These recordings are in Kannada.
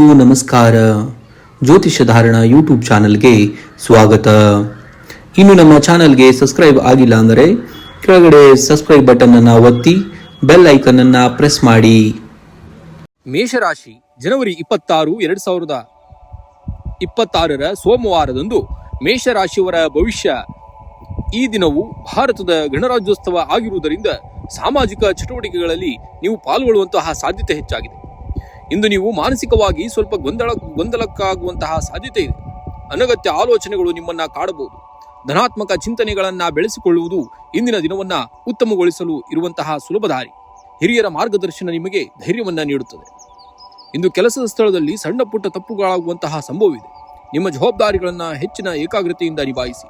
ನಮಸ್ಕಾರ. ಜ್ಯೋತಿಷ್ಯ ಧಾರಣ ಯೂಟ್ಯೂಬ್ ಚಾನಲ್ಗೆ ಸ್ವಾಗತ. ಇನ್ನು ನಮ್ಮ ಚಾನಲ್ಗೆ ಸಬ್ಸ್ಕ್ರೈಬ್ ಆಗಿಲ್ಲ ಅಂದರೆ ಕೆಳಗಡೆ ಸಬ್ಸ್ಕ್ರೈಬ್ ಬಟನ್ ಅನ್ನು ಒತ್ತಿ ಬೆಲ್ ಐಕನ್ ಅನ್ನು ಪ್ರೆಸ್ ಮಾಡಿ. ಮೇಷರಾಶಿ ಜನವರಿ 26, 2026 ಸೋಮವಾರದಂದು ಮೇಷರಾಶಿಯವರ ಭವಿಷ್ಯ. ಈ ದಿನವು ಭಾರತದ ಗಣರಾಜ್ಯೋತ್ಸವ ಆಗಿರುವುದರಿಂದ ಸಾಮಾಜಿಕ ಚಟುವಟಿಕೆಗಳಲ್ಲಿ ನೀವು ಪಾಲ್ಗೊಳ್ಳುವಂತಹ ಸಾಧ್ಯತೆ ಹೆಚ್ಚಾಗಿದೆ. ಇಂದು ನೀವು ಮಾನಸಿಕವಾಗಿ ಸ್ವಲ್ಪ ಗೊಂದಲಕ್ಕಾಗುವಂತಹ ಸಾಧ್ಯತೆ ಇದೆ. ಅನಗತ್ಯ ಆಲೋಚನೆಗಳು ನಿಮ್ಮನ್ನ ಕಾಡಬಹುದು. ಧನಾತ್ಮಕ ಚಿಂತನೆಗಳನ್ನ ಬೆಳೆಸಿಕೊಳ್ಳುವುದು ಇಂದಿನ ದಿನವನ್ನ ಉತ್ತಮಗೊಳಿಸಲು ಇರುವಂತಹ ಸುಲಭ ದಾರಿ. ಹಿರಿಯರ ಮಾರ್ಗದರ್ಶನ ನಿಮಗೆ ಧೈರ್ಯವನ್ನ ನೀಡುತ್ತದೆ. ಇಂದು ಕೆಲಸದ ಸ್ಥಳದಲ್ಲಿ ಸಣ್ಣ ಪುಟ್ಟ ತಪ್ಪುಗಳಾಗುವಂತಹ ಸಂಭವವಿದೆ. ನಿಮ್ಮ ಜವಾಬ್ದಾರಿಗಳನ್ನ ಹೆಚ್ಚಿನ ಏಕಾಗ್ರತೆಯಿಂದ ನಿಭಾಯಿಸಿ.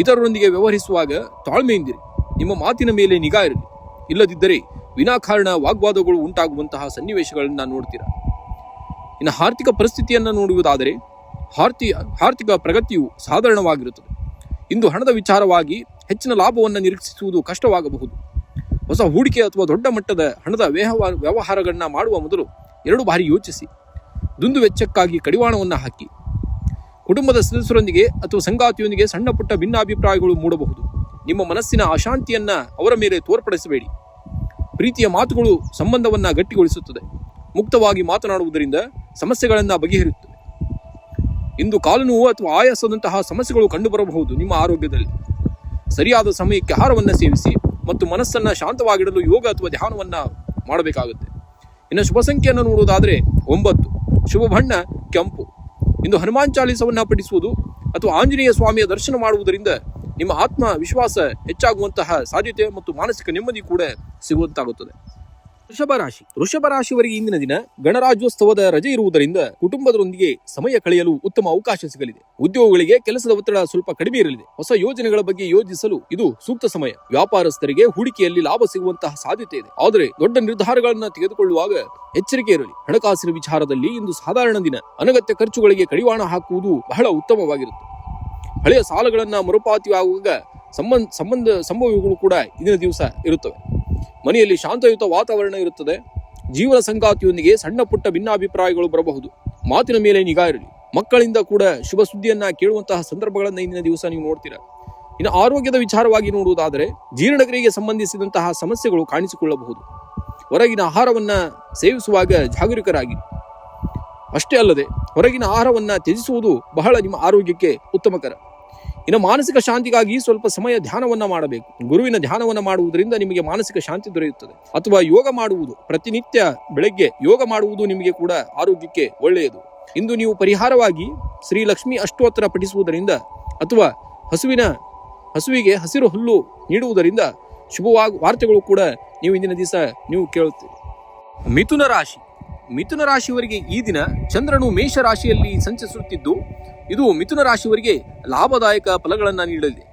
ಇತರರೊಂದಿಗೆ ವ್ಯವಹರಿಸುವಾಗ ತಾಳ್ಮೆಯಿಂದಿರಿ. ನಿಮ್ಮ ಮಾತಿನ ಮೇಲೆ ನಿಗಾ ಇರಲಿ. ಇಲ್ಲದಿದ್ದರೆ ವಿನಾಕಾರಣ ವಾಗ್ವಾದಗಳು ಉಂಟಾಗುವಂತಹ ಸನ್ನಿವೇಶಗಳನ್ನ ನೋಡ್ತೀರಾ. ಇನ್ನು ಆರ್ಥಿಕ ಪರಿಸ್ಥಿತಿಯನ್ನು ನೋಡುವುದಾದರೆ ಆರ್ಥಿಕ ಪ್ರಗತಿಯು ಸಾಧಾರಣವಾಗಿರುತ್ತದೆ. ಇಂದು ಹಣದ ವಿಚಾರವಾಗಿ ಹೆಚ್ಚಿನ ಲಾಭವನ್ನು ನಿರೀಕ್ಷಿಸುವುದು ಕಷ್ಟವಾಗಬಹುದು. ಹೊಸ ಹೂಡಿಕೆ ಅಥವಾ ದೊಡ್ಡ ಮಟ್ಟದ ಹಣದ ವ್ಯವಹಾರಗಳನ್ನ ಮಾಡುವ ಮೊದಲು 2 ಬಾರಿ ಯೋಚಿಸಿ. ದುಂದು ವೆಚ್ಚಕ್ಕಾಗಿ ಕಡಿವಾಣವನ್ನು ಹಾಕಿ. ಕುಟುಂಬದ ಸದಸ್ಯರೊಂದಿಗೆ ಅಥವಾ ಸಂಗಾತಿಯೊಂದಿಗೆ ಸಣ್ಣ ಪುಟ್ಟ ಭಿನ್ನಾಭಿಪ್ರಾಯಗಳು ಮೂಡಬಹುದು. ನಿಮ್ಮ ಮನಸ್ಸಿನ ಅಶಾಂತಿಯನ್ನ ಅವರ ಮೇಲೆ ತೋರ್ಪಡಿಸಬೇಡಿ. ಪ್ರೀತಿಯ ಮಾತುಗಳು ಸಂಬಂಧವನ್ನ ಗಟ್ಟಿಗೊಳಿಸುತ್ತದೆ. ಮುಕ್ತವಾಗಿ ಮಾತನಾಡುವುದರಿಂದ ಸಮಸ್ಯೆಗಳನ್ನ ಬಗೆಹರಿಯುತ್ತದೆ. ಇಂದು ಕಾಲು ನೋವು ಅಥವಾ ಆಯಾಸದಂತಹ ಸಮಸ್ಯೆಗಳು ಕಂಡುಬರಬಹುದು. ನಿಮ್ಮ ಆರೋಗ್ಯದಲ್ಲಿ ಸರಿಯಾದ ಸಮಯಕ್ಕೆ ಆಹಾರವನ್ನು ಸೇವಿಸಿ ಮತ್ತು ಮನಸ್ಸನ್ನ ಶಾಂತವಾಗಿಡಲು ಯೋಗ ಅಥವಾ ಧ್ಯಾನವನ್ನ ಮಾಡಬೇಕಾಗುತ್ತೆ. ಇನ್ನು ಶುಭ ಸಂಖ್ಯೆಯನ್ನು ನೋಡುವುದಾದರೆ 9. ಶುಭ ಬಣ್ಣ ಕೆಂಪು. ಇಂದು ಹನುಮಾನ್ ಚಾಲೀಸವನ್ನ ಪಠಿಸುವುದು ಅಥವಾ ಆಂಜನೇಯ ಸ್ವಾಮಿಯ ದರ್ಶನ ಮಾಡುವುದರಿಂದ ನಿಮ್ಮ ಆತ್ಮ ವಿಶ್ವಾಸ ಹೆಚ್ಚಾಗುವಂತಹ ಸಾಧ್ಯತೆ ಮತ್ತು ಮಾನಸಿಕ ನೆಮ್ಮದಿ ಕೂಡ ಸಿಗುವಂತಾಗುತ್ತದೆ. ವೃಷಭ ರಾಶಿಯವರಿಗೆ ಇಂದಿನ ದಿನ ಗಣರಾಜ್ಯೋತ್ಸವದ ರಜೆ ಇರುವುದರಿಂದ ಕುಟುಂಬದೊಂದಿಗೆ ಸಮಯ ಕಳೆಯಲು ಉತ್ತಮ ಅವಕಾಶ ಸಿಗಲಿದೆ. ಉದ್ಯೋಗಿಗಳಿಗೆ ಕೆಲಸದ ಒತ್ತಡ ಸ್ವಲ್ಪ ಕಡಿಮೆ ಇರಲಿದೆ. ಹೊಸ ಯೋಜನೆಗಳ ಬಗ್ಗೆ ಯೋಜಿಸಲು ಇದು ಸೂಕ್ತ ಸಮಯ. ವ್ಯಾಪಾರಸ್ಥರಿಗೆ ಹೂಡಿಕೆಯಲ್ಲಿ ಲಾಭ ಸಿಗುವಂತಹ ಸಾಧ್ಯತೆ ಇದೆ. ಆದರೆ ದೊಡ್ಡ ನಿರ್ಧಾರಗಳನ್ನು ತೆಗೆದುಕೊಳ್ಳುವಾಗ ಎಚ್ಚರಿಕೆ ಇರಲಿ. ಹಣಕಾಸಿನ ವಿಚಾರದಲ್ಲಿ ಇಂದು ಸಾಧಾರಣ ದಿನ. ಅನಗತ್ಯ ಖರ್ಚುಗಳಿಗೆ ಕಡಿವಾಣ ಹಾಕುವುದು ಬಹಳ ಉತ್ತಮವಾಗಿರುತ್ತೆ. ಹಳೆಯ ಸಾಲಗಳನ್ನ ಮರುಪಾವತಿಯಾಗುವಾಗ ಸಂಭವಗಳು ಕೂಡ ಇಂದಿನ ದಿವಸ ಇರುತ್ತವೆ. ಮನೆಯಲ್ಲಿ ಶಾಂತಯುತ ವಾತಾವರಣ ಇರುತ್ತದೆ. ಜೀವನ ಸಂಗಾತಿಯೊಂದಿಗೆ ಸಣ್ಣ ಪುಟ್ಟ ಭಿನ್ನಾಭಿಪ್ರಾಯಗಳು ಬರಬಹುದು. ಮಾತಿನ ಮೇಲೆ ನಿಗಾ ಇರಲಿ. ಮಕ್ಕಳಿಂದ ಕೂಡ ಶುಭ ಸುದ್ದಿಯನ್ನ ಕೇಳುವಂತಹ ಸಂದರ್ಭಗಳನ್ನ ಇಂದಿನ ದಿವಸ ನೀವು ನೋಡ್ತೀರಾ. ಇನ್ನು ಆರೋಗ್ಯದ ವಿಚಾರವಾಗಿ ನೋಡುವುದಾದರೆ ಜೀರ್ಣಕ್ರಿಯೆಗೆ ಸಂಬಂಧಿಸಿದಂತಹ ಸಮಸ್ಯೆಗಳು ಕಾಣಿಸಿಕೊಳ್ಳಬಹುದು. ಹೊರಗಿನ ಆಹಾರವನ್ನ ಸೇವಿಸುವಾಗ ಜಾಗರೂಕರಾಗಿ. ಅಷ್ಟೇ ಅಲ್ಲದೆ ಹೊರಗಿನ ಆಹಾರವನ್ನ ತ್ಯಜಿಸುವುದು ಬಹಳ ನಿಮ್ಮ ಆರೋಗ್ಯಕ್ಕೆ ಉತ್ತಮಕರ. ಇನ್ನು ಮಾನಸಿಕ ಶಾಂತಿಗಾಗಿ ಸ್ವಲ್ಪ ಸಮಯ ಧ್ಯಾನವನ್ನ ಮಾಡಬೇಕು. ಗುರುವಿನ ಧ್ಯಾನವನ್ನ ಮಾಡುವುದರಿಂದ ನಿಮಗೆ ಮಾನಸಿಕ ಶಾಂತಿ ದೊರೆಯುತ್ತದೆ. ಅಥವಾ ಯೋಗ ಮಾಡುವುದು, ಪ್ರತಿನಿತ್ಯ ಬೆಳಗ್ಗೆ ಯೋಗ ಮಾಡುವುದು ನಿಮಗೆ ಕೂಡ ಆರೋಗ್ಯಕ್ಕೆ ಒಳ್ಳೆಯದು. ಇಂದು ನೀವು ಪರಿಹಾರವಾಗಿ ಶ್ರೀ ಲಕ್ಷ್ಮಿ ಅಷ್ಟೋತ್ತರ ಪಠಿಸುವುದರಿಂದ ಅಥವಾ ಹಸುವಿಗೆ ಹಸಿರು ಹುಲ್ಲು ನೀಡುವುದರಿಂದ ವಾರ್ತೆಗಳು ಕೂಡ ನೀವು ಇಂದಿನ ದಿವಸ ನೀವು ಕೇಳುತ್ತೀರಿ. ಮಿಥುನ ರಾಶಿಯವರಿಗೆ ಈ ದಿನ ಚಂದ್ರನು ಮೇಷ ರಾಶಿಯಲ್ಲಿ ಸಂಚರಿಸುತ್ತಿದ್ದು ಇದು ಮಿಥುನ ರಾಶಿಯವರಿಗೆ ಲಾಭದಾಯಕ ಫಲಗಳನ್ನು ನೀಡಲಿದೆ.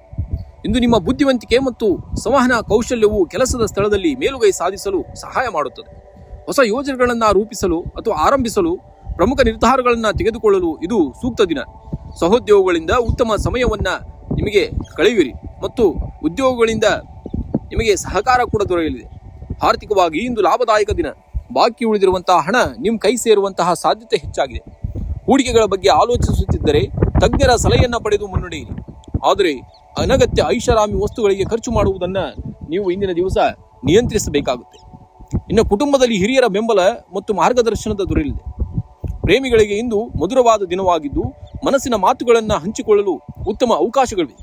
ಇಂದು ನಿಮ್ಮ ಬುದ್ಧಿವಂತಿಕೆ ಮತ್ತು ಸಂವಹನ ಕೌಶಲ್ಯವು ಕೆಲಸದ ಸ್ಥಳದಲ್ಲಿ ಮೇಲುಗೈ ಸಾಧಿಸಲು ಸಹಾಯ ಮಾಡುತ್ತದೆ. ಹೊಸ ಯೋಜನೆಗಳನ್ನು ರೂಪಿಸಲು ಅಥವಾ ಆರಂಭಿಸಲು ಪ್ರಮುಖ ನಿರ್ಧಾರಗಳನ್ನು ತೆಗೆದುಕೊಳ್ಳಲು ಇದು ಸೂಕ್ತ ದಿನ. ಸಹೋದ್ಯೋಗಿಗಳಿಂದ ಉತ್ತಮ ಸಮಯವನ್ನ ನಿಮಗೆ ಕಳೆಯುವಿರಿ ಮತ್ತು ಉದ್ಯೋಗಗಳಿಂದ ನಿಮಗೆ ಸಹಕಾರ ಕೂಡ ದೊರೆಯಲಿದೆ. ಆರ್ಥಿಕವಾಗಿ ಇಂದು ಲಾಭದಾಯಕ ದಿನ. ಬಾಕಿ ಉಳಿದಿರುವಂತಹ ಹಣ ನಿಮ್ಮ ಕೈ ಸೇರುವಂತಹ ಸಾಧ್ಯತೆ ಹೆಚ್ಚಾಗಿದೆ. ಹೂಡಿಕೆಗಳ ಬಗ್ಗೆ ಆಲೋಚಿಸುತ್ತಿದ್ದರೆ ತಜ್ಞರ ಸಲಹೆಯನ್ನ ಪಡೆದು ಮುನ್ನಡೆಯಿರಿ. ಆದರೆ ಅನಗತ್ಯ ಐಷಾರಾಮಿ ವಸ್ತುಗಳಿಗೆ ಖರ್ಚು ಮಾಡುವುದನ್ನ ನೀವು ಇಂದಿನ ದಿವಸ ನಿಯಂತ್ರಿಸಬೇಕಾಗುತ್ತೆ. ಇನ್ನು ಕುಟುಂಬದಲ್ಲಿ ಹಿರಿಯರ ಬೆಂಬಲ ಮತ್ತು ಮಾರ್ಗದರ್ಶನದ ದೊರೆಯಲಿದೆ. ಪ್ರೇಮಿಗಳಿಗೆ ಇಂದು ಮಧುರವಾದ ದಿನವಾಗಿದ್ದು ಮನಸ್ಸಿನ ಮಾತುಗಳನ್ನ ಹಂಚಿಕೊಳ್ಳಲು ಉತ್ತಮ ಅವಕಾಶಗಳಿವೆ.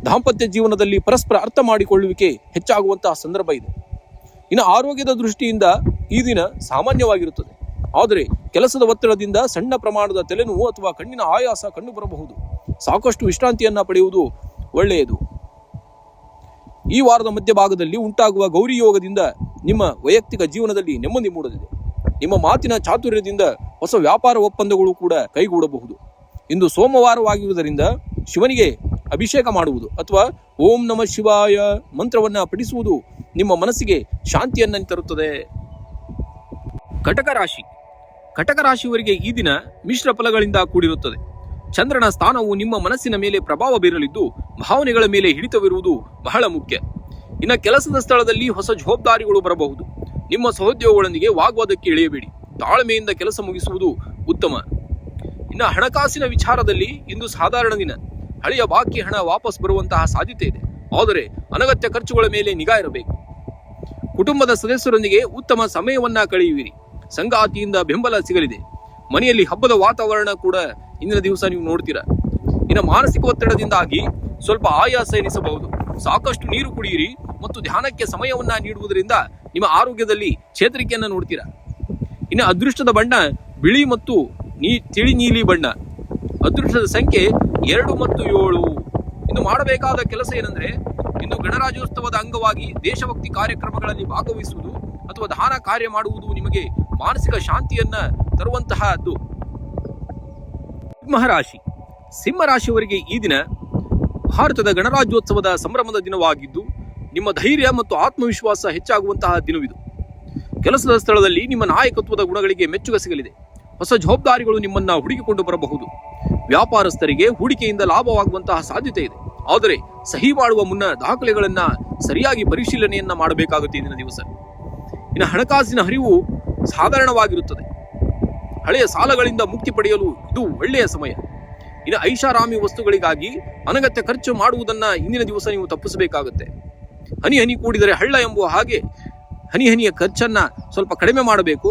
ದಾಂಪತ್ಯ ಜೀವನದಲ್ಲಿ ಪರಸ್ಪರ ಅರ್ಥ ಮಾಡಿಕೊಳ್ಳುವಿಕೆ ಹೆಚ್ಚಾಗುವಂತಹ ಸಂದರ್ಭ ಇದೆ. ಇನ್ನು ಆರೋಗ್ಯದ ದೃಷ್ಟಿಯಿಂದ ಈ ದಿನ ಸಾಮಾನ್ಯವಾಗಿರುತ್ತದೆ. ಆದರೆ ಕೆಲಸದ ಒತ್ತಡದಿಂದ ಸಣ್ಣ ಪ್ರಮಾಣದ ತಲೆನೋವು ಅಥವಾ ಕಣ್ಣಿನ ಆಯಾಸ ಕಂಡುಬರಬಹುದು. ಸಾಕಷ್ಟು ವಿಶ್ರಾಂತಿಯನ್ನ ಪಡೆಯುವುದು ಒಳ್ಳೆಯದು. ಈ ವಾರದ ಮಧ್ಯಭಾಗದಲ್ಲಿ ಉಂಟಾಗುವ ಗೌರಿ ಯೋಗದಿಂದ ನಿಮ್ಮ ವೈಯಕ್ತಿಕ ಜೀವನದಲ್ಲಿ ನೆಮ್ಮದಿ ಮೂಡಲಿದೆ. ನಿಮ್ಮ ಮಾತಿನ ಚಾತುರ್ಯದಿಂದ ಹೊಸ ವ್ಯಾಪಾರ ಒಪ್ಪಂದಗಳು ಕೂಡ ಕೈಗೂಡಬಹುದು. ಇಂದು ಸೋಮವಾರವಾಗಿರುವುದರಿಂದ ಶಿವನಿಗೆ ಅಭಿಷೇಕ ಮಾಡುವುದು ಅಥವಾ ಓಂ ನಮಃ ಶಿವಾಯ ಮಂತ್ರವನ್ನ ಪಠಿಸುವುದು ನಿಮ್ಮ ಮನಸ್ಸಿಗೆ ಶಾಂತಿಯನ್ನ ತರುತ್ತದೆ. ಕಟಕ ರಾಶಿಯವರಿಗೆ ಈ ದಿನ ಮಿಶ್ರ ಫಲಗಳಿಂದ ಕೂಡಿರುತ್ತದೆ. ಚಂದ್ರನ ಸ್ಥಾನವು ನಿಮ್ಮ ಮನಸ್ಸಿನ ಮೇಲೆ ಪ್ರಭಾವ ಬೀರಲಿದ್ದು ಭಾವನೆಗಳ ಮೇಲೆ ಹಿಡಿತವಿರುವುದು ಬಹಳ ಮುಖ್ಯ. ಇನ್ನು ಕೆಲಸದ ಸ್ಥಳದಲ್ಲಿ ಹೊಸ ಜವಾಬ್ದಾರಿಗಳು ಬರಬಹುದು. ನಿಮ್ಮ ಸಹೋದ್ಯೋಗಿಗಳೊಂದಿಗೆ ವಾಗ್ವಾದಕ್ಕೆ ಇಳಿಯಬೇಡಿ. ತಾಳ್ಮೆಯಿಂದ ಕೆಲಸ ಮುಗಿಸುವುದು ಉತ್ತಮ. ಇನ್ನು ಹಣಕಾಸಿನ ವಿಚಾರದಲ್ಲಿ ಇಂದು ಸಾಧಾರಣ ದಿನ. ಹಳೆಯ ಬಾಕಿ ಹಣ ವಾಪಸ್ ಬರುವಂತಹ ಸಾಧ್ಯತೆ ಇದೆ. ಆದರೆ ಅನಗತ್ಯ ಖರ್ಚುಗಳ ಮೇಲೆ ನಿಗಾ ಇರಬೇಕು. ಕುಟುಂಬದ ಸದಸ್ಯರೊಂದಿಗೆ ಉತ್ತಮ ಸಮಯವನ್ನ ಕಳೆಯುವಿರಿ. ಸಂಗಾತಿಯಿಂದ ಬೆಂಬಲ ಸಿಗಲಿದೆ. ಮನೆಯಲ್ಲಿ ಹಬ್ಬದ ವಾತಾವರಣ ಕೂಡ ಇಂದಿನ ದಿವಸ ನೀವು ನೋಡ್ತೀರಾ. ಇನ್ನು ಮಾನಸಿಕ ಒತ್ತಡದಿಂದಾಗಿ ಸ್ವಲ್ಪ ಆಯಾಸ ಎನಿಸಬಹುದು. ಸಾಕಷ್ಟು ನೀರು ಕುಡಿಯಿರಿ ಮತ್ತು ಧ್ಯಾನಕ್ಕೆ ಸಮಯವನ್ನ ನೀಡುವುದರಿಂದ ನಿಮ್ಮ ಆರೋಗ್ಯದಲ್ಲಿ ಚೇತರಿಕೆಯನ್ನು ನೋಡ್ತೀರಾ. ಇನ್ನು ಅದೃಷ್ಟದ ಬಣ್ಣ ಬಿಳಿ ಮತ್ತು ತಿಳಿ ನೀಲಿ ಬಣ್ಣ. ಅದೃಷ್ಟದ ಸಂಖ್ಯೆ 2 ಮತ್ತು 7. ಇನ್ನು ಮಾಡಬೇಕಾದ ಕೆಲಸ ಏನಂದ್ರೆ, ಇಂದು ಗಣರಾಜ್ಯೋತ್ಸವದ ಅಂಗವಾಗಿ ದೇಶಭಕ್ತಿ ಕಾರ್ಯಕ್ರಮಗಳಲ್ಲಿ ಭಾಗವಹಿಸುವುದು ಅಥವಾ ದಾನ ಕಾರ್ಯ ಮಾಡುವುದು ನಿಮಗೆ ಮಾನಸಿಕ ಶಾಂತಿಯನ್ನ ತರುವಂತಹದ್ದು. ಸಿಂಹರಾಶಿಯವರಿಗೆ ಈ ದಿನ ಭಾರತದ ಗಣರಾಜ್ಯೋತ್ಸವದ ಸಂಭ್ರಮದ ದಿನವಾಗಿದ್ದು, ನಿಮ್ಮ ಧೈರ್ಯ ಮತ್ತು ಆತ್ಮವಿಶ್ವಾಸ ಹೆಚ್ಚಾಗುವಂತಹ ದಿನವಿದು. ಕೆಲಸದ ಸ್ಥಳದಲ್ಲಿ ನಿಮ್ಮ ನಾಯಕತ್ವದ ಗುಣಗಳಿಗೆ ಮೆಚ್ಚುಗೆ ಸಿಗಲಿದೆ. ಹೊಸ ಜವಾಬ್ದಾರಿಗಳು ನಿಮ್ಮನ್ನ ಹುಡುಕಿಕೊಂಡು ಬರಬಹುದು. ವ್ಯಾಪಾರಸ್ಥರಿಗೆ ಹೂಡಿಕೆಯಿಂದ ಲಾಭವಾಗುವಂತಹ ಸಾಧ್ಯತೆ ಇದೆ. ಆದರೆ ಸಹಿ ಮಾಡುವ ಮುನ್ನ ದಾಖಲೆಗಳನ್ನ ಸರಿಯಾಗಿ ಪರಿಶೀಲನೆಯನ್ನ ಮಾಡಬೇಕಾಗುತ್ತೆ ಇಂದಿನ ದಿವಸ. ಇನ್ನು ಹಣಕಾಸಿನ ಹರಿವು ಸಾಧಾರಣವಾಗಿರುತ್ತದೆ. ಹಳೆಯ ಸಾಲಗಳಿಂದ ಮುಕ್ತಿ ಪಡೆಯಲು ಇದು ಒಳ್ಳೆಯ ಸಮಯ. ಇನ್ನು ಐಷಾರಾಮಿ ವಸ್ತುಗಳಿಗಾಗಿ ಅನಗತ್ಯ ಖರ್ಚು ಮಾಡುವುದನ್ನ ಇಂದಿನ ದಿವಸ ನೀವು ತಪ್ಪಿಸಬೇಕಾಗುತ್ತೆ. ಹನಿ ಹನಿ ಕೂಡಿದರೆ ಹಳ್ಳ ಎಂಬುವ ಹಾಗೆ ಹನಿ ಹನಿಯ ಖರ್ಚನ್ನ ಸ್ವಲ್ಪ ಕಡಿಮೆ ಮಾಡಬೇಕು.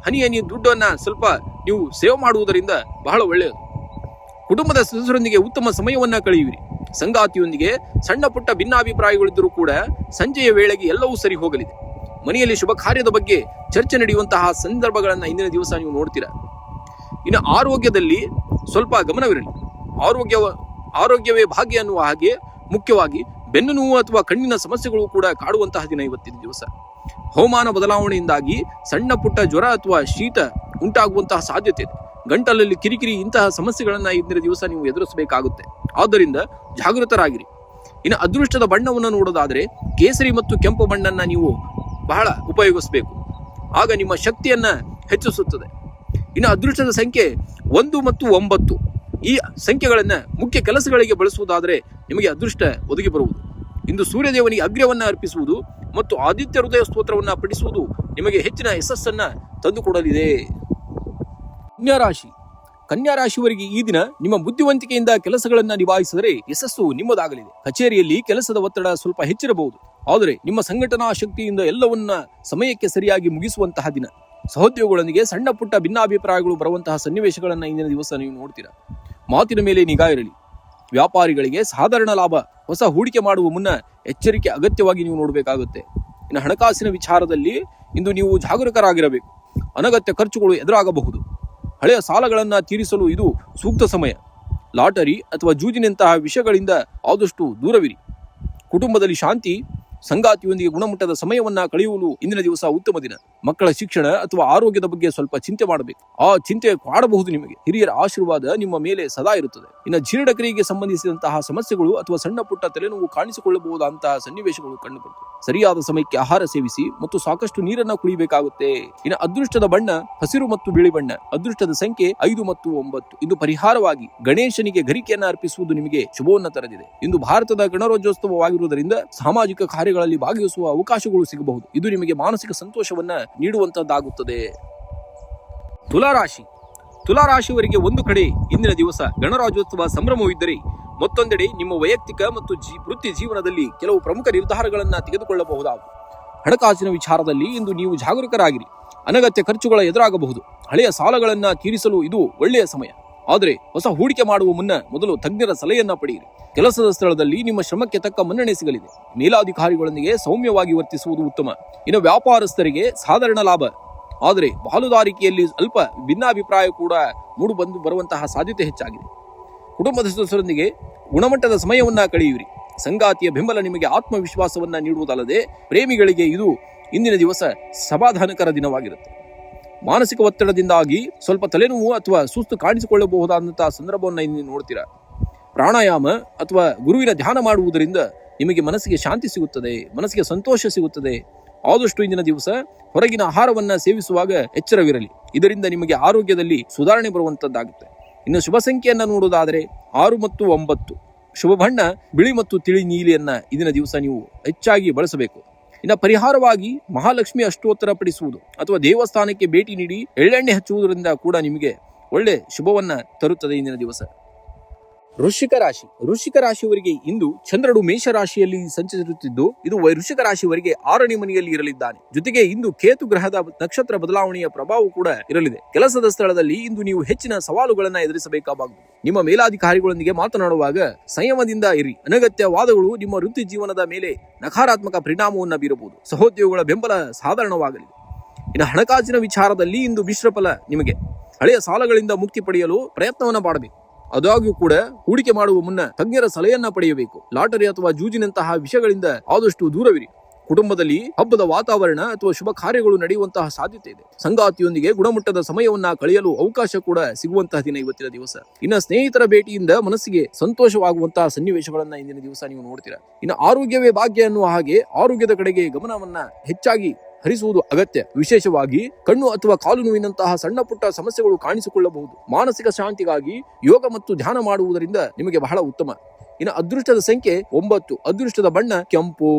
ಹನಿ ಹನಿ ದುಡ್ಡನ್ನ ಸ್ವಲ್ಪ ನೀವು ಸೇವ್ ಮಾಡುವುದರಿಂದ ಬಹಳ ಒಳ್ಳೆಯದು. ಕುಟುಂಬದ ಸದಸ್ಯರೊಂದಿಗೆ ಉತ್ತಮ ಸಮಯವನ್ನ ಕಳೆಯುವಿರಿ. ಸಂಗಾತಿಯೊಂದಿಗೆ ಸಣ್ಣ ಪುಟ್ಟ ಭಿನ್ನಾಭಿಪ್ರಾಯಗಳಿದ್ದರೂ ಕೂಡ ಸಂಜೆಯ ವೇಳೆಗೆ ಎಲ್ಲವೂ ಸರಿ ಹೋಗಲಿದೆ. ಮನೆಯಲ್ಲಿ ಶುಭ ಕಾರ್ಯದ ಬಗ್ಗೆ ಚರ್ಚೆ ನಡೆಯುವಂತಹ ಸಂದರ್ಭಗಳನ್ನ ಇಂದಿನ ದಿವಸ ನೀವು ನೋಡ್ತೀರಾ. ಇನ್ನು ಆರೋಗ್ಯದಲ್ಲಿ ಸ್ವಲ್ಪ ಗಮನವಿರಲಿ. ಆರೋಗ್ಯವೇ ಭಾಗ್ಯ ಅನ್ನುವ ಹಾಗೆ ಮುಖ್ಯವಾಗಿ ಬೆನ್ನು ನೋವು ಅಥವಾ ಕಣ್ಣಿನ ಸಮಸ್ಯೆಗಳು ಕೂಡ ಕಾಡುವಂತಹ ದಿನ ಇವತ್ತಿನ ದಿವಸ. ಹವಾಮಾನ ಬದಲಾವಣೆಯಿಂದಾಗಿ ಸಣ್ಣ ಪುಟ್ಟ ಜ್ವರ ಅಥವಾ ಶೀತ ಉಂಟಾಗುವಂತಹ ಸಾಧ್ಯತೆ ಇದೆ. ಗಂಟಲಲ್ಲಿ ಕಿರಿಕಿರಿ, ಇಂತಹ ಸಮಸ್ಯೆಗಳನ್ನ ಇಂದಿನ ದಿವಸ ನೀವು ಎದುರಿಸಬೇಕಾಗುತ್ತೆ. ಆದ್ದರಿಂದ ಜಾಗೃತರಾಗಿರಿ. ಇನ್ನು ಅದೃಷ್ಟದ ಬಣ್ಣವನ್ನು ನೋಡೋದಾದ್ರೆ ಕೇಸರಿ ಮತ್ತು ಕೆಂಪು ಬಣ್ಣನ್ನ ನೀವು ಬಹಳ ಉಪಯೋಗಿಸಬೇಕು. ಆಗ ನಿಮ್ಮ ಶಕ್ತಿಯನ್ನ ಹೆಚ್ಚಿಸುತ್ತದೆ. ಇನ್ನು ಅದೃಷ್ಟದ ಸಂಖ್ಯೆ 1 ಮತ್ತು 9. ಈ ಸಂಖ್ಯೆಗಳನ್ನ ಮುಖ್ಯ ಕೆಲಸಗಳಿಗೆ ಬಳಸುವುದಾದರೆ ನಿಮಗೆ ಅದೃಷ್ಟ ಒದಗಿ ಬರುವುದು. ಇಂದು ಸೂರ್ಯದೇವನಿಗೆ ಅಗ್ರ್ಯವನ್ನ ಅರ್ಪಿಸುವುದು ಮತ್ತು ಆದಿತ್ಯ ಹೃದಯ ಸ್ತೋತ್ರವನ್ನ ಪಠಿಸುವುದು ನಿಮಗೆ ಹೆಚ್ಚಿನ ಯಶಸ್ಸನ್ನ ತಂದುಕೊಡಲಿದೆ. ಕನ್ಯಾ ರಾಶಿಯವರಿಗೆ ಈ ದಿನ ನಿಮ್ಮ ಬುದ್ಧಿವಂತಿಕೆಯಿಂದ ಕೆಲಸಗಳನ್ನ ನಿಭಾಯಿಸಿದರೆ ಯಶಸ್ಸು ನಿಮ್ಮದಾಗಲಿದೆ. ಕಚೇರಿಯಲ್ಲಿ ಕೆಲಸದ ಒತ್ತಡ ಸ್ವಲ್ಪ ಹೆಚ್ಚಿರಬಹುದು. ಆದರೆ ನಿಮ್ಮ ಸಂಘಟನಾ ಶಕ್ತಿಯಿಂದ ಎಲ್ಲವನ್ನ ಸಮಯಕ್ಕೆ ಸರಿಯಾಗಿ ಮುಗಿಸುವಂತಹ ದಿನ. ಸಹೋದ್ಯೋಗಿಗಳೊಂದಿಗೆ ಸಣ್ಣ ಪುಟ್ಟ ಭಿನ್ನಾಭಿಪ್ರಾಯಗಳು ಬರುವಂತಹ ಸನ್ನಿವೇಶಗಳನ್ನ ಇಂದಿನ ದಿವಸ ನೀವು ನೋಡ್ತೀರಾ. ಮಾತಿನ ಮೇಲೆ ನಿಗಾ ಇರಲಿ. ವ್ಯಾಪಾರಿಗಳಿಗೆ ಸಾಧಾರಣ ಲಾಭ. ಹೊಸ ಹೂಡಿಕೆ ಮಾಡುವ ಮುನ್ನ ಎಚ್ಚರಿಕೆ ಅಗತ್ಯವಾಗಿ ನೀವು ನೋಡಬೇಕಾಗುತ್ತೆ. ಇನ್ನು ಹಣಕಾಸಿನ ವಿಚಾರದಲ್ಲಿ ಇಂದು ನೀವು ಜಾಗರೂಕರಾಗಿರಬೇಕು. ಅನಗತ್ಯ ಖರ್ಚುಗಳು ಎದುರಾಗಬಹುದು. ಹಳೆಯ ಸಾಲಗಳನ್ನ ತೀರಿಸಲು ಇದು ಸೂಕ್ತ ಸಮಯ. ಲಾಟರಿ ಅಥವಾ ಜೂಜಿನಂತಹ ವಿಷಯಗಳಿಂದ ಆದಷ್ಟು ದೂರವಿರಿ. ಕುಟುಂಬದಲ್ಲಿ ಶಾಂತಿ. ಸಂಗಾತಿಯೊಂದಿಗೆ ಗುಣಮಟ್ಟದ ಸಮಯವನ್ನ ಕಳೆಯುವುದು ಇಂದಿನ ದಿವಸ ಉತ್ತಮ ದಿನ. ಮಕ್ಕಳ ಶಿಕ್ಷಣ ಅಥವಾ ಆರೋಗ್ಯದ ಬಗ್ಗೆ ಸ್ವಲ್ಪ ಚಿಂತೆ ಮಾಡಬೇಕು. ಆ ಚಿಂತೆ ಕಾಡಬಹುದು ನಿಮಗೆ. ಹಿರಿಯರ ಆಶೀರ್ವಾದ ನಿಮ್ಮ ಮೇಲೆ ಸದಾ ಇರುತ್ತದೆ. ಇನ್ನು ಜೀರ್ಣಕ್ರಿಯೆಗೆ ಸಂಬಂಧಿಸಿದಂತಹ ಸಮಸ್ಯೆಗಳು ಅಥವಾ ಸಣ್ಣ ಪುಟ್ಟ ತಲೆನೋವು ಕಾಣಿಸಿಕೊಳ್ಳಬಹುದಾದಂತಹ ಸನ್ನಿವೇಶಗಳು ಕಂಡುಬರುತ್ತವೆ. ಸರಿಯಾದ ಸಮಯಕ್ಕೆ ಆಹಾರ ಸೇವಿಸಿ ಮತ್ತು ಸಾಕಷ್ಟು ನೀರನ್ನ ಕುಡಿಯಬೇಕಾಗುತ್ತೆ. ಇನ್ನು ಅದೃಷ್ಟದ ಬಣ್ಣ ಹಸಿರು ಮತ್ತು ಬಿಳಿ ಬಣ್ಣ. ಅದೃಷ್ಟದ ಸಂಖ್ಯೆ 5 ಮತ್ತು 9. ಇದು ಪರಿಹಾರವಾಗಿ ಗಣೇಶನಿಗೆ ಗರಿಕೆಯನ್ನ ಅರ್ಪಿಸುವುದು ನಿಮಗೆ ಶುಭವನ್ನ ತರದಿದೆ. ಇಂದು ಭಾರತದ ಗಣರಾಜ್ಯೋತ್ಸವವಾಗಿರುವುದರಿಂದ ಸಾಮಾಜಿಕ ಕಾರ್ಯಗಳಲ್ಲಿ ಭಾಗವಹಿಸುವ ಅವಕಾಶಗಳು ಸಿಗಬಹುದು. ಇದು ನಿಮಗೆ ಮಾನಸಿಕ ಸಂತೋಷವನ್ನ ನೀಡುವಂತದ್ದಾಗುತ್ತದೆ. ತುಲಾರಾಶಿಯವರಿಗೆ ಒಂದು ಕಡೆ ಇಂದಿನ ದಿವಸ ಗಣರಾಜ್ಯೋತ್ಸವ ಸಂಭ್ರಮವಿದ್ದರೆ, ಮತ್ತೊಂದೆಡೆ ನಿಮ್ಮ ವೈಯಕ್ತಿಕ ಮತ್ತು ವೃತ್ತಿ ಜೀವನದಲ್ಲಿ ಕೆಲವು ಪ್ರಮುಖ ನಿರ್ಧಾರಗಳನ್ನ ತೆಗೆದುಕೊಳ್ಳಬಹುದಾಗಿದೆ. ಹಣಕಾಸಿನ ವಿಚಾರದಲ್ಲಿ ಇಂದು ನೀವು ಜಾಗರೂಕರಾಗಿರಿ. ಅನಗತ್ಯ ಖರ್ಚುಗಳ ಎದುರಾಗಬಹುದು. ಹಳೆಯ ಸಾಲಗಳನ್ನ ತೀರಿಸಲು ಇದು ಒಳ್ಳೆಯ ಸಮಯ. ಆದರೆ ಹೊಸ ಹೂಡಿಕೆ ಮಾಡುವ ಮುನ್ನ ಮೊದಲು ತಜ್ಞರ ಸಲಹೆಯನ್ನ ಪಡೆಯಿರಿ. ಕೆಲಸದ ಸ್ಥಳದಲ್ಲಿ ನಿಮ್ಮ ಶ್ರಮಕ್ಕೆ ತಕ್ಕ ಮನ್ನಣೆ ಸಿಗಲಿದೆ. ಮೇಲಾಧಿಕಾರಿಗಳೊಂದಿಗೆ ಸೌಮ್ಯವಾಗಿ ವರ್ತಿಸುವುದು ಉತ್ತಮ. ಇನ್ನು ವ್ಯಾಪಾರಸ್ಥರಿಗೆ ಸಾಧಾರಣ ಲಾಭ. ಆದರೆ ಪಾಲುದಾರಿಕೆಯಲ್ಲಿ ಅಲ್ಪ ಭಿನ್ನಾಭಿಪ್ರಾಯ ಕೂಡ ಬರುವಂತಹ ಸಾಧ್ಯತೆ ಹೆಚ್ಚಾಗಿದೆ. ಕುಟುಂಬದ ಸದಸ್ಯರೊಂದಿಗೆ ಗುಣಮಟ್ಟದ ಸಮಯವನ್ನ ಕಳೆಯುವಿರಿ. ಸಂಗಾತಿಯ ಬೆಂಬಲ ನಿಮಗೆ ಆತ್ಮವಿಶ್ವಾಸವನ್ನ ನೀಡುವುದಲ್ಲದೆ ಪ್ರೇಮಿಗಳಿಗೆ ಇದು ಇಂದಿನ ದಿವಸ ಸಮಾಧಾನಕರ ದಿನವಾಗಿರುತ್ತೆ. ಮಾನಸಿಕ ಒತ್ತಡದಿಂದಾಗಿ ಸ್ವಲ್ಪ ತಲೆನೋವು ಅಥವಾ ಸುಸ್ತು ಕಾಣಿಸಿಕೊಳ್ಳಬಹುದಾದಂತಹ ಸಂದರ್ಭವನ್ನು ಇಂದು ನೋಡ್ತೀರಾ. ಪ್ರಾಣಾಯಾಮ ಅಥವಾ ಗುರುವಿನ ಧ್ಯಾನ ಮಾಡುವುದರಿಂದ ನಿಮಗೆ ಮನಸ್ಸಿಗೆ ಶಾಂತಿ ಸಿಗುತ್ತದೆ, ಮನಸ್ಸಿಗೆ ಸಂತೋಷ ಸಿಗುತ್ತದೆ. ಆದಷ್ಟು ಇಂದಿನ ದಿವಸ ಹೊರಗಿನ ಆಹಾರವನ್ನ ಸೇವಿಸುವಾಗ ಎಚ್ಚರವಿರಲಿ. ಇದರಿಂದ ನಿಮಗೆ ಆರೋಗ್ಯದಲ್ಲಿ ಸುಧಾರಣೆ ಬರುವಂತದ್ದಾಗುತ್ತೆ. ಇನ್ನು ಶುಭ ಸಂಖ್ಯೆಯನ್ನ ನೋಡುವುದಾದರೆ 6 ಮತ್ತು 9. ಶುಭ ಬಣ್ಣ ಬಿಳಿ ಮತ್ತು ತಿಳಿ ನೀಲಿಯನ್ನ ಇಂದಿನ ದಿವಸ ನೀವು ಹೆಚ್ಚಾಗಿ ಬಳಸಬೇಕು. ಇನ್ನು ಪರಿಹಾರವಾಗಿ ಮಹಾಲಕ್ಷ್ಮಿ ಅಷ್ಟೋತ್ತರ ಪಡಿಸುವುದು ಅಥವಾ ದೇವಸ್ಥಾನಕ್ಕೆ ಭೇಟಿ ನೀಡಿ ಎಳ್ಳೆಣ್ಣೆ ಹಚ್ಚುವುದರಿಂದ ಕೂಡ ನಿಮಗೆ ಒಳ್ಳೆ ಶುಭವನ್ನ ತರುತ್ತದೆ ಇಂದಿನ ದಿವಸ. ವೃಶ್ಚಿಕ ರಾಶಿಯವರಿಗೆ ಇಂದು ಚಂದ್ರನು ಮೇಷರಾಶಿಯಲ್ಲಿ ಸಂಚರಿಸುತ್ತಿದ್ದು ಇದು ವೃಶ್ಚಿಕ ರಾಶಿಯವರಿಗೆ 6ನೇ ಮನೆಯಲ್ಲಿ ಇರಲಿದ್ದಾನೆ. ಜೊತೆಗೆ ಇಂದು ಕೇತು ಗ್ರಹದ ನಕ್ಷತ್ರ ಬದಲಾವಣೆಯ ಪ್ರಭಾವ ಕೂಡ ಇರಲಿದೆ. ಕೆಲಸದ ಸ್ಥಳದಲ್ಲಿ ಇಂದು ನೀವು ಹೆಚ್ಚಿನ ಸವಾಲುಗಳನ್ನ ಎದುರಿಸಬೇಕಾಗಬಹುದು. ನಿಮ್ಮ ಮೇಲಾಧಿಕಾರಿಗಳೊಂದಿಗೆ ಮಾತನಾಡುವಾಗ ಸಂಯಮದಿಂದ ಇರಿ. ಅನಗತ್ಯ ವಾದಗಳು ನಿಮ್ಮ ವೃತ್ತಿ ಜೀವನದ ಮೇಲೆ ನಕಾರಾತ್ಮಕ ಪರಿಣಾಮವನ್ನು ಬೀರಬಹುದು. ಸಹೋದ್ಯೋಗಿಗಳ ಬೆಂಬಲ ಸಾಧಾರಣವಾಗಲಿದೆ. ಇನ್ನು ಹಣಕಾಸಿನ ವಿಚಾರದಲ್ಲಿ ಇಂದು ಮಿಶ್ರ ಫಲ. ನಿಮಗೆ ಹಳೆಯ ಸಾಲಗಳಿಂದ ಮುಕ್ತಿ ಪಡೆಯಲು ಪ್ರಯತ್ನವನ್ನ ಮಾಡಬೇಕು. ಆದಾಗ್ಯೂ ಕೂಡ ಹೂಡಿಕೆ ಮಾಡುವ ಮುನ್ನ ತಜ್ಞರ ಸಲಹೆಯನ್ನ ಪಡೆಯಬೇಕು. ಲಾಟರಿ ಅಥವಾ ಜೂಜಿನಂತಹ ವಿಷಯಗಳಿಂದ ಆದಷ್ಟು ದೂರವಿರಿ. ಕುಟುಂಬದಲ್ಲಿ ಹಬ್ಬದ ವಾತಾವರಣ ಅಥವಾ ಶುಭ ಕಾರ್ಯಗಳು ನಡೆಯುವಂತಹ ಸಾಧ್ಯತೆ ಇದೆ. ಸಂಗಾತಿಯೊಂದಿಗೆ ಗುಣಮಟ್ಟದ ಸಮಯವನ್ನ ಕಳೆಯಲು ಅವಕಾಶ ಕೂಡ ಸಿಗುವಂತಹ ದಿನ ಇವತ್ತಿನ ದಿವಸ. ಇನ್ನು ಸ್ನೇಹಿತರ ಭೇಟಿಯಿಂದ ಮನಸ್ಸಿಗೆ ಸಂತೋಷವಾಗುವಂತಹ ಸನ್ನಿವೇಶಗಳನ್ನ ಇಂದಿನ ದಿವಸ ನೀವು ನೋಡ್ತೀರಾ. ಇನ್ನು ಆರೋಗ್ಯವೇ ಭಾಗ್ಯ ಅನ್ನುವ ಹಾಗೆ ಆರೋಗ್ಯದ ಕಡೆಗೆ ಗಮನವನ್ನ ಹೆಚ್ಚಾಗಿ ಹರಿಸುವುದು ಅಗತ್ಯ. ವಿಶೇಷವಾಗಿ ಕಣ್ಣು ಅಥವಾ ಕಾಲು ನೋವಿನಂತಹ ಸಣ್ಣ ಪುಟ್ಟ ಸಮಸ್ಯೆಗಳು ಕಾಣಿಸಿಕೊಳ್ಳಬಹುದು. ಮಾನಸಿಕ ಶಾಂತಿಗಾಗಿ ಯೋಗ ಮತ್ತು ಧ್ಯಾನ ಮಾಡುವುದರಿಂದ ನಿಮಗೆ ಬಹಳ ಉತ್ತಮ. ಇನ್ನು ಅದೃಷ್ಟದ ಸಂಖ್ಯೆ 9, ಅದೃಷ್ಟದ ಬಣ್ಣ ಕೆಂಪು.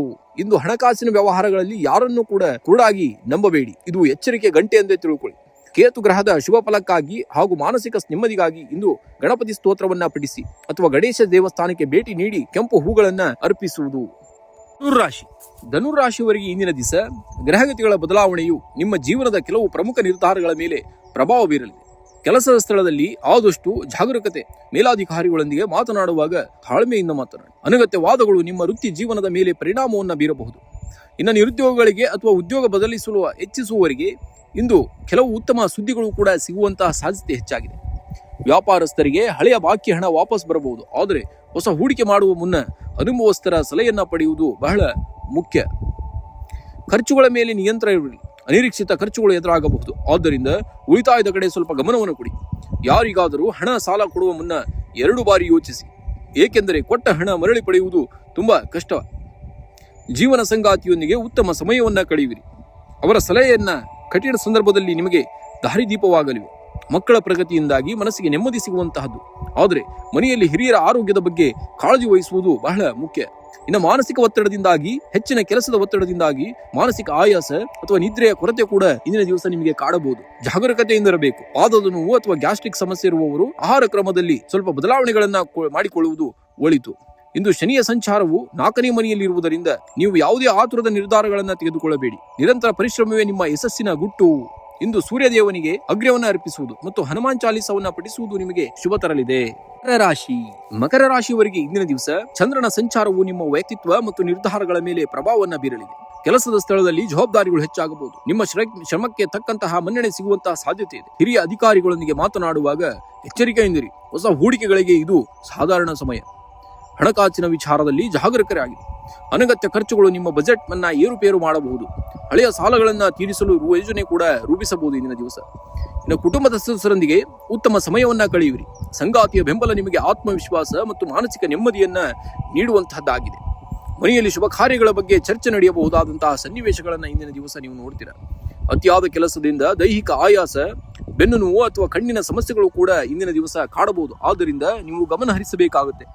ಇಂದು ಹಣಕಾಸಿನ ವ್ಯವಹಾರಗಳಲ್ಲಿ ಯಾರನ್ನೂ ಕೂಡ ಕುರುಡಾಗಿ ನಂಬಬೇಡಿ. ಇದು ಎಚ್ಚರಿಕೆ ಗಂಟೆ ಎಂದೇ ತಿಳ್ಕೊಳ್ಳಿ. ಕೇತು ಗ್ರಹದ ಶುಭ ಫಲಕ್ಕಾಗಿ ಹಾಗೂ ಮಾನಸಿಕ ನೆಮ್ಮದಿಗಾಗಿ ಇಂದು ಗಣಪತಿ ಸ್ತೋತ್ರವನ್ನ ಪಠಿಸಿ ಅಥವಾ ಗಣೇಶ ದೇವಸ್ಥಾನಕ್ಕೆ ಭೇಟಿ ನೀಡಿ ಕೆಂಪು ಹೂಗಳನ್ನ ಅರ್ಪಿಸುವುದು. ಧನುರಾಶಿಯವರಿಗೆ ಇಂದಿನ ದಿವಸ ಗ್ರಹಗತಿಗಳ ಬದಲಾವಣೆಯು ನಿಮ್ಮ ಜೀವನದ ಕೆಲವು ಪ್ರಮುಖ ನಿರ್ಧಾರಗಳ ಮೇಲೆ ಪ್ರಭಾವ ಬೀರಲಿದೆ. ಕೆಲಸದ ಸ್ಥಳದಲ್ಲಿ ಆದಷ್ಟು ಜಾಗರೂಕತೆ. ಮೇಲಾಧಿಕಾರಿಗಳೊಂದಿಗೆ ಮಾತನಾಡುವಾಗ ತಾಳ್ಮೆಯಿಂದ ಮಾತನಾಡಿ. ಅನಗತ್ಯ ವಾದಗಳು ನಿಮ್ಮ ವೃತ್ತಿ ಜೀವನದ ಮೇಲೆ ಪರಿಣಾಮವನ್ನು ಬೀರಬಹುದು. ಇನ್ನು ನಿರುದ್ಯೋಗಿಗಳಿಗೆ ಅಥವಾ ಉದ್ಯೋಗ ಬದಲಿಸಲು ಇಚ್ಛಿಸುವವರಿಗೆ ಇಂದು ಕೆಲವು ಉತ್ತಮ ಸುದ್ದಿಗಳು ಕೂಡ ಸಿಗುವಂತಹ ಸಾಧ್ಯತೆ ಹೆಚ್ಚಾಗಿದೆ. ವ್ಯಾಪಾರಸ್ಥರಿಗೆ ಹಳೆಯ ಬಾಕಿ ಹಣ ವಾಪಸ್ ಬರಬಹುದು. ಆದರೆ ಹೊಸ ಹೂಡಿಕೆ ಮಾಡುವ ಮುನ್ನ ಅನುಭವಸ್ಥರ ಸಲಹೆಯನ್ನ ಪಡೆಯುವುದು ಬಹಳ ಮುಖ್ಯ. ಖರ್ಚುಗಳ ಮೇಲೆ ನಿಯಂತ್ರಣ ಇರಲಿ. ಅನಿರೀಕ್ಷಿತ ಖರ್ಚುಗಳು ಎದುರಾಗಬಹುದು. ಆದ್ದರಿಂದ ಉಳಿತಾಯದ ಕಡೆ ಸ್ವಲ್ಪ ಗಮನವನ್ನು ಕೊಡಿ. ಯಾರಿಗಾದರೂ ಹಣ ಸಾಲ ಕೊಡುವ ಮುನ್ನ 2 ಬಾರಿ ಯೋಚಿಸಿ. ಏಕೆಂದರೆ ಕೊಟ್ಟ ಹಣ ಮರಳಿ ಪಡೆಯುವುದು ತುಂಬಾ ಕಷ್ಟ. ಜೀವನ ಸಂಗಾತಿಯೊಂದಿಗೆ ಉತ್ತಮ ಸಮಯವನ್ನ ಕಳೆಯುವಿರಿ. ಅವರ ಸಲಹೆಯನ್ನ ಕಠಿಣ ಸಂದರ್ಭದಲ್ಲಿ ನಿಮಗೆ ದಾರಿದೀಪವಾಗಲಿವೆ. ಮಕ್ಕಳ ಪ್ರಗತಿಯಿಂದಾಗಿ ಮನಸ್ಸಿಗೆ ನೆಮ್ಮದಿ ಸಿಗುವಂತಹದ್ದು. ಆದರೆ ಮನೆಯಲ್ಲಿ ಹಿರಿಯರ ಆರೋಗ್ಯದ ಬಗ್ಗೆ ಕಾಳಜಿ ವಹಿಸುವುದು ಬಹಳ ಮುಖ್ಯ. ಇನ್ನು ಮಾನಸಿಕ ಒತ್ತಡದಿಂದಾಗಿ, ಹೆಚ್ಚಿನ ಕೆಲಸದ ಒತ್ತಡದಿಂದಾಗಿ ಮಾನಸಿಕ ಆಯಾಸ ಅಥವಾ ನಿದ್ರೆಯ ಕೊರತೆ ಕೂಡ ಇಂದಿನ ದಿವಸ ನಿಮಗೆ ಕಾಡಬಹುದು. ಜಾಗರೂಕತೆಯಿಂದ ಇರಬೇಕು. ಪಾದದ ನೋವು ಅಥವಾ ಗ್ಯಾಸ್ಟ್ರಿಕ್ ಸಮಸ್ಯೆ ಇರುವವರು ಆಹಾರ ಕ್ರಮದಲ್ಲಿ ಸ್ವಲ್ಪ ಬದಲಾವಣೆಗಳನ್ನ ಮಾಡಿಕೊಳ್ಳುವುದು ಒಳಿತು. ಇಂದು ಶನಿಯ ಸಂಚಾರವು 4ನೇ ಮನೆಯಲ್ಲಿರುವುದರಿಂದ ನೀವು ಯಾವುದೇ ಆತುರದ ನಿರ್ಧಾರಗಳನ್ನ ತೆಗೆದುಕೊಳ್ಳಬೇಡಿ. ನಿರಂತರ ಪರಿಶ್ರಮವೇ ನಿಮ್ಮ ಯಶಸ್ಸಿನ ಗುಟ್ಟು. ಇಂದು ಸೂರ್ಯದೇವನಿಗೆ ಅಗ್ರ್ಯವನ್ನ ಅರ್ಪಿಸುವುದು ಮತ್ತು ಹನುಮಾನ್ ಚಾಲೀಸವನ್ನ ಪಠಿಸುವುದು ನಿಮಗೆ ಶುಭ ತರಲಿದೆ. ಮಕರ ರಾಶಿಯವರಿಗೆ ಇಂದಿನ ದಿವಸ ಚಂದ್ರನ ಸಂಚಾರವು ನಿಮ್ಮ ವ್ಯಕ್ತಿತ್ವ ಮತ್ತು ನಿರ್ಧಾರಗಳ ಮೇಲೆ ಪ್ರಭಾವವನ್ನ ಬೀರಲಿದೆ. ಕೆಲಸದ ಸ್ಥಳದಲ್ಲಿ ಜವಾಬ್ದಾರಿಗಳು ಹೆಚ್ಚಾಗಬಹುದು. ನಿಮ್ಮ ಶ್ರಮಕ್ಕೆ ತಕ್ಕಂತಹ ಮನ್ನಣೆ ಸಿಗುವಂತಹ ಸಾಧ್ಯತೆ ಇದೆ. ಹಿರಿಯ ಅಧಿಕಾರಿಗಳೊಂದಿಗೆ ಮಾತನಾಡುವಾಗ ಎಚ್ಚರಿಕೆಯಿಂದಿರಿ. ಹೊಸ ಹೂಡಿಕೆಗಳಿಗೆ ಇದು ಸಾಧಾರಣ ಸಮಯ. ಹಣಕಾಸಿನ ವಿಚಾರದಲ್ಲಿ ಜಾಗರೂಕರಾಗಿದೆ. ಅನಗತ್ಯ ಖರ್ಚುಗಳು ನಿಮ್ಮ ಬಜೆಟ್ ಅನ್ನ ಏರುಪೇರು ಮಾಡಬಹುದು. ಹಳೆಯ ಸಾಲಗಳನ್ನ ತೀರಿಸಲು ಯೋಜನೆ ಕೂಡ ರೂಪಿಸಬಹುದು ಇಂದಿನ ದಿವಸ. ಇನ್ನು ಕುಟುಂಬದ ಸದಸ್ಯರೊಂದಿಗೆ ಉತ್ತಮ ಸಮಯವನ್ನ ಕಳೆಯುವಿರಿ. ಸಂಗಾತಿಯ ಬೆಂಬಲ ನಿಮಗೆ ಆತ್ಮವಿಶ್ವಾಸ ಮತ್ತು ಮಾನಸಿಕ ನೆಮ್ಮದಿಯನ್ನ ನೀಡುವಂತಹದ್ದಾಗಿದೆ. ಮನೆಯಲ್ಲಿ ಶುಭ ಕಾರ್ಯಗಳ ಬಗ್ಗೆ ಚರ್ಚೆ ನಡೆಯಬಹುದಾದಂತಹ ಸನ್ನಿವೇಶಗಳನ್ನ ಇಂದಿನ ದಿವಸ ನೀವು ನೋಡ್ತೀರಾ. ಅತಿಯಾದ ಕೆಲಸದಿಂದ ದೈಹಿಕ ಆಯಾಸ, ಬೆನ್ನು ನೋವು ಅಥವಾ ಕಣ್ಣಿನ ಸಮಸ್ಯೆಗಳು ಕೂಡ ಇಂದಿನ ದಿವಸ ಕಾಡಬಹುದು. ಆದ್ದರಿಂದ ನೀವು ಗಮನ ಹರಿಸಬೇಕಾಗುತ್ತೆ.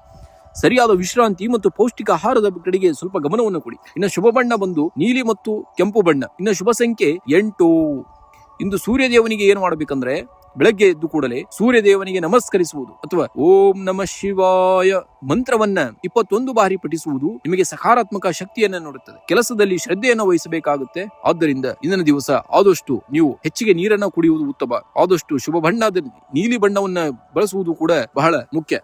ಸರಿಯಾದ ವಿಶ್ರಾಂತಿ ಮತ್ತು ಪೌಷ್ಟಿಕ ಆಹಾರದ ಕಡೆಗೆ ಸ್ವಲ್ಪ ಗಮನವನ್ನು ಕೊಡಿ. ಇನ್ನು ಶುಭ ಬಣ್ಣ ಬಂದು ನೀಲಿ ಮತ್ತು ಕೆಂಪು ಬಣ್ಣ. ಇನ್ನು ಶುಭ ಸಂಖ್ಯೆ 8. ಇಂದು ಸೂರ್ಯದೇವನಿಗೆ ಏನು ಮಾಡಬೇಕಂದ್ರೆ ಬೆಳಗ್ಗೆ ಎದ್ದು ಕೂಡಲೇ ಸೂರ್ಯದೇವನಿಗೆ ನಮಸ್ಕರಿಸುವುದು ಅಥವಾ ಓಂ ನಮಃ ಶಿವಾಯ ಮಂತ್ರವನ್ನ 21 ಬಾರಿ ಪಠಿಸುವುದು ನಿಮಗೆ ಸಕಾರಾತ್ಮಕ ಶಕ್ತಿಯನ್ನ ನೀಡುತ್ತದೆ. ಕೆಲಸದಲ್ಲಿ ಶ್ರದ್ಧೆಯನ್ನು ವಹಿಸಬೇಕಾಗುತ್ತೆ. ಆದ್ದರಿಂದ ಇಂದಿನ ದಿವಸ ಆದಷ್ಟು ನೀವು ಹೆಚ್ಚಿಗೆ ನೀರನ್ನ ಕುಡಿಯುವುದು ಉತ್ತಮ. ಆದಷ್ಟು ಶುಭ ಬಣ್ಣದ ನೀಲಿ ಬಣ್ಣವನ್ನ ಬಳಸುವುದು ಕೂಡ ಬಹಳ ಮುಖ್ಯ.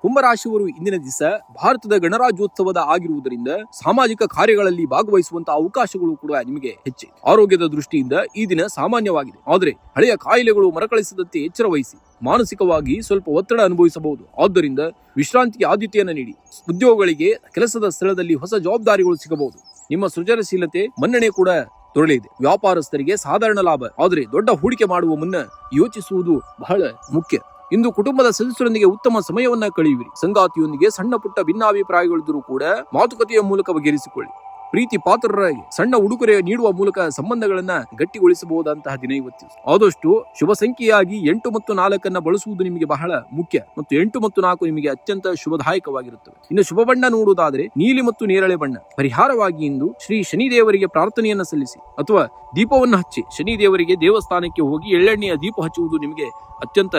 ಕುಂಭರಾಶಿಯವರು ಇಂದಿನ ದಿವಸ ಭಾರತದ ಗಣರಾಜ್ಯೋತ್ಸವದ ಆಗಿರುವುದರಿಂದ ಸಾಮಾಜಿಕ ಕಾರ್ಯಗಳಲ್ಲಿ ಭಾಗವಹಿಸುವಂತಹ ಅವಕಾಶಗಳು ಕೂಡ ನಿಮಗೆ ಹೆಚ್ಚಿದೆ. ಆರೋಗ್ಯದ ದೃಷ್ಟಿಯಿಂದ ಈ ದಿನ ಸಾಮಾನ್ಯವಾಗಿದೆ. ಆದರೆ ಹಳೆಯ ಕಾಯಿಲೆಗಳು ಮರಕಳಿಸದಂತೆ ಎಚ್ಚರ ವಹಿಸಿ. ಮಾನಸಿಕವಾಗಿ ಸ್ವಲ್ಪ ಒತ್ತಡ ಅನುಭವಿಸಬಹುದು. ಆದ್ದರಿಂದ ವಿಶ್ರಾಂತಿಗೆ ಆದ್ಯತೆಯನ್ನು ನೀಡಿ. ಉದ್ಯೋಗಿಗಳಿಗೆ ಕೆಲಸದ ಸ್ಥಳದಲ್ಲಿ ಹೊಸ ಜವಾಬ್ದಾರಿಗಳು ಸಿಗಬಹುದು. ನಿಮ್ಮ ಸೃಜನಶೀಲತೆ ಮನ್ನಣೆ ಕೂಡ ದೊರೆಯಲಿದೆ. ವ್ಯಾಪಾರಸ್ಥರಿಗೆ ಸಾಧಾರಣ ಲಾಭ. ಆದರೆ ದೊಡ್ಡ ಹೂಡಿಕೆ ಮಾಡುವ ಮುನ್ನ ಯೋಚಿಸುವುದು ಬಹಳ ಮುಖ್ಯ. ಇಂದು ಕುಟುಂಬದ ಸದಸ್ಯರೊಂದಿಗೆ ಉತ್ತಮ ಸಮಯವನ್ನ ಕಳೆಯುವಿರಿ. ಸಂಗಾತಿಯೊಂದಿಗೆ ಸಣ್ಣ ಪುಟ್ಟ ಭಿನ್ನಾಭಿಪ್ರಾಯಗಳಿದ್ದರೂ ಕೂಡ ಮಾತುಕತೆಯ ಮೂಲಕ ಬಗೆಹರಿಸಿಕೊಳ್ಳಿ. ಪ್ರೀತಿ ಪಾತ್ರರಾಗಿ ಸಣ್ಣ ಉಡುಗೊರೆ ನೀಡುವ ಮೂಲಕ ಸಂಬಂಧಗಳನ್ನ ಗಟ್ಟಿಗೊಳಿಸಬಹುದಂತಹ ದಿನ ಇವತ್ತು. ಆದಷ್ಟು ಶುಭ ಸಂಖ್ಯೆಯಾಗಿ 8 ಮತ್ತು 4 ಬಳಸುವುದು ನಿಮಗೆ ಬಹಳ ಮುಖ್ಯ ಮತ್ತು 8 ಮತ್ತು 4 ನಿಮಗೆ ಅತ್ಯಂತ ಶುಭದಾಯಕವಾಗಿರುತ್ತವೆ. ಇನ್ನು ಶುಭ ಬಣ್ಣ ನೋಡುವುದಾದರೆ ನೀಲಿ ಮತ್ತು ನೇರಳೆ ಬಣ್ಣ. ಪರಿಹಾರವಾಗಿ ಇಂದು ಶ್ರೀ ಶನಿದೇವರಿಗೆ ಪ್ರಾರ್ಥನೆಯನ್ನ ಸಲ್ಲಿಸಿ ಅಥವಾ ದೀಪವನ್ನು ಹಚ್ಚಿ ಶನಿದೇವರಿಗೆ ದೇವಸ್ಥಾನಕ್ಕೆ ಹೋಗಿ ಎಳ್ಳೆಣ್ಣೆಯ ದೀಪ ಹಚ್ಚುವುದು ನಿಮಗೆ ಅತ್ಯಂತ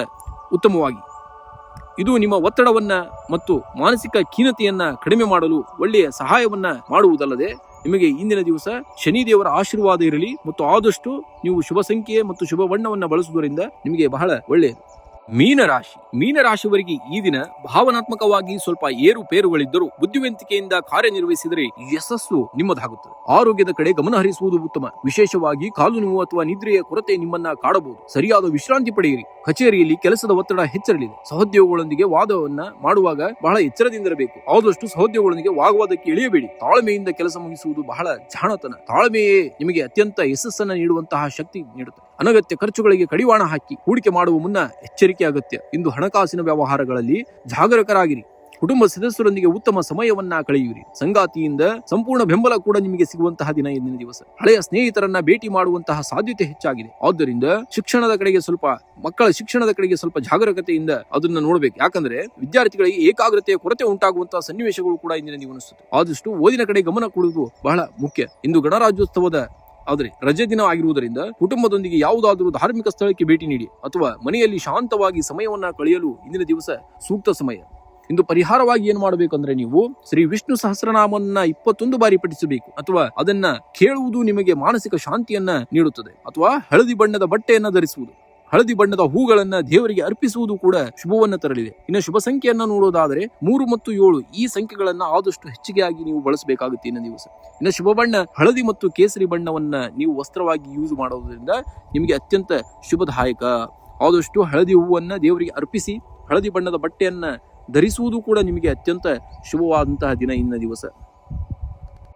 ಉತ್ತಮವಾಗಿ. ಇದು ನಿಮ್ಮ ಒತ್ತಡವನ್ನ ಮತ್ತು ಮಾನಸಿಕ ಖಿನ್ನತೆಯನ್ನ ಕಡಿಮೆ ಮಾಡಲು ಒಳ್ಳೆಯ ಸಹಾಯವನ್ನ ಮಾಡುವುದಲ್ಲದೆ ನಿಮಗೆ ಇಂದಿನ ದಿವಸ ಶನಿದೇವರ ಆಶೀರ್ವಾದ ಇರಲಿ ಮತ್ತು ಆದಷ್ಟು ನೀವು ಶುಭ ಸಂಖ್ಯೆ ಮತ್ತು ಶುಭ ಬಣ್ಣವನ್ನ ಬಳಸುವುದರಿಂದ ನಿಮಗೆ ಬಹಳ ಒಳ್ಳೆಯದು. ಮೀನರಾಶಿಯವರಿಗೆ ಈ ದಿನ ಭಾವನಾತ್ಮಕವಾಗಿ ಸ್ವಲ್ಪ ಏರುಪೇರುಗಳಿದ್ದರೂ ಬುದ್ಧಿವಂತಿಕೆಯಿಂದ ಕಾರ್ಯನಿರ್ವಹಿಸಿದರೆ ಯಶಸ್ಸು ನಿಮ್ಮದಾಗುತ್ತದೆ. ಆರೋಗ್ಯದ ಕಡೆ ಗಮನ ಹರಿಸುವುದು ಉತ್ತಮ. ವಿಶೇಷವಾಗಿ ಕಾಲು ನೋವು ಅಥವಾ ನಿದ್ರೆಯ ಕೊರತೆ ನಿಮ್ಮನ್ನ ಕಾಡಬಹುದು. ಸರಿಯಾದ ವಿಶ್ರಾಂತಿ ಪಡೆಯಿರಿ. ಕಚೇರಿಯಲ್ಲಿ ಕೆಲಸದ ಒತ್ತಡ ಹೆಚ್ಚರಲಿದೆ. ಸಹೋದ್ಯೋಗಿಗಳೊಂದಿಗೆ ವಾದವನ್ನ ಮಾಡುವಾಗ ಬಹಳ ಎಚ್ಚರದಿಂದಿರಬೇಕು. ಆದಷ್ಟು ಸಹೋದ್ಯೋಗಿಗಳೊಂದಿಗೆ ವಾಗ್ವಾದಕ್ಕೆ ಇಳಿಯಬೇಡಿ. ತಾಳ್ಮೆಯಿಂದ ಕೆಲಸ ಮುಗಿಸುವುದು ಬಹಳ ಜಾಣತನ. ತಾಳ್ಮೆಯೇ ನಿಮಗೆ ಅತ್ಯಂತ ಯಶಸ್ಸನ್ನ ನೀಡುವಂತಹ ಶಕ್ತಿ ನೀಡುತ್ತದೆ. ಅನಗತ್ಯ ಖರ್ಚುಗಳಿಗೆ ಕಡಿವಾಣ ಹಾಕಿ ಹೂಡಿಕೆ ಮಾಡುವ ಮುನ್ನ ಎಚ್ಚರಿಕೆ ಅಗತ್ಯ. ಇಂದು ಹಣಕಾಸಿನ ವ್ಯವಹಾರಗಳಲ್ಲಿ ಜಾಗರೂಕರಾಗಿರಿ. ಕುಟುಂಬ ಸದಸ್ಯರೊಂದಿಗೆ ಉತ್ತಮ ಸಮಯವನ್ನ ಕಳೆಯುವಿರಿ. ಸಂಗಾತಿಯಿಂದ ಸಂಪೂರ್ಣ ಬೆಂಬಲ ಕೂಡ ನಿಮಗೆ ಸಿಗುವಂತಹ ದಿನ ಇಂದಿನ ದಿವಸ. ಹಳೆಯ ಸ್ನೇಹಿತರನ್ನ ಭೇಟಿ ಮಾಡುವಂತಹ ಸಾಧ್ಯತೆ ಹೆಚ್ಚಾಗಿದೆ. ಆದ್ದರಿಂದ ಮಕ್ಕಳ ಶಿಕ್ಷಣದ ಕಡೆಗೆ ಸ್ವಲ್ಪ ಜಾಗರೂಕತೆಯಿಂದ ಅದನ್ನ ನೋಡಬೇಕು. ಯಾಕಂದ್ರೆ ವಿದ್ಯಾರ್ಥಿಗಳಿಗೆ ಏಕಾಗ್ರತೆಯ ಕೊರತೆ ಉಂಟಾಗುವಂತಹ ಸನ್ನಿವೇಶಗಳು ಕೂಡ ಇಂದಿನ ನೀವು ಅನಿಸುತ್ತೆ. ಆದಷ್ಟು ಓದಿನ ಕಡೆ ಗಮನ ಕೊಡುವುದು ಬಹಳ ಮುಖ್ಯ. ಇಂದು ಗಣರಾಜ್ಯೋತ್ಸವದ ರಜೆ ದಿನ ಆಗಿರುವುದರಿಂದ ಕುಟುಂಬದೊಂದಿಗೆ ಯಾವುದಾದರೂ ಧಾರ್ಮಿಕ ಸ್ಥಳಕ್ಕೆ ಭೇಟಿ ನೀಡಿ ಅಥವಾ ಮನೆಯಲ್ಲಿ ಶಾಂತವಾಗಿ ಸಮಯವನ್ನ ಕಳೆಯಲು ಇಂದಿನ ದಿವಸ ಸೂಕ್ತ ಸಮಯ. ಇಂದು ಪರಿಹಾರವಾಗಿ ಏನು ಮಾಡಬೇಕಂದ್ರೆ ನೀವು ಶ್ರೀ ವಿಷ್ಣು ಸಹಸ್ರನಾಮವನ್ನ 21 ಬಾರಿ ಪಠಿಸಬೇಕು ಅಥವಾ ಅದನ್ನ ಕೇಳುವುದು ನಿಮಗೆ ಮಾನಸಿಕ ಶಾಂತಿಯನ್ನ ನೀಡುತ್ತದೆ. ಅಥವಾ ಹಳದಿ ಬಣ್ಣದ ಬಟ್ಟೆಯನ್ನ ಧರಿಸುವುದು, ಹಳದಿ ಬಣ್ಣದ ಹೂಗಳನ್ನ ದೇವರಿಗೆ ಅರ್ಪಿಸುವುದು ಕೂಡ ಶುಭವನ್ನ ತರಲಿದೆ. ಇನ್ನು ಶುಭ ಸಂಖ್ಯೆಯನ್ನ ನೋಡೋದಾದರೆ 3 ಮತ್ತು 7 ಈ ಸಂಖ್ಯೆಗಳನ್ನ ಆದಷ್ಟು ಹೆಚ್ಚಿಗೆಯಾಗಿ ನೀವು ಬಳಸಬೇಕಾಗುತ್ತೆ ಇನ್ನ ದಿವಸ. ಇನ್ನು ಶುಭ ಬಣ್ಣ ಹಳದಿ ಮತ್ತು ಕೇಸರಿ ಬಣ್ಣವನ್ನ ನೀವು ವಸ್ತ್ರವಾಗಿ ಯೂಸ್ ಮಾಡೋದ್ರಿಂದ ನಿಮಗೆ ಅತ್ಯಂತ ಶುಭದಾಯಕ. ಆದಷ್ಟು ಹಳದಿ ಹೂವನ್ನ ದೇವರಿಗೆ ಅರ್ಪಿಸಿ ಹಳದಿ ಬಣ್ಣದ ಬಟ್ಟೆಯನ್ನ ಧರಿಸುವುದು ಕೂಡ ನಿಮಗೆ ಅತ್ಯಂತ ಶುಭವಾದಂತಹ ದಿನ ಇನ್ನ ದಿವಸ.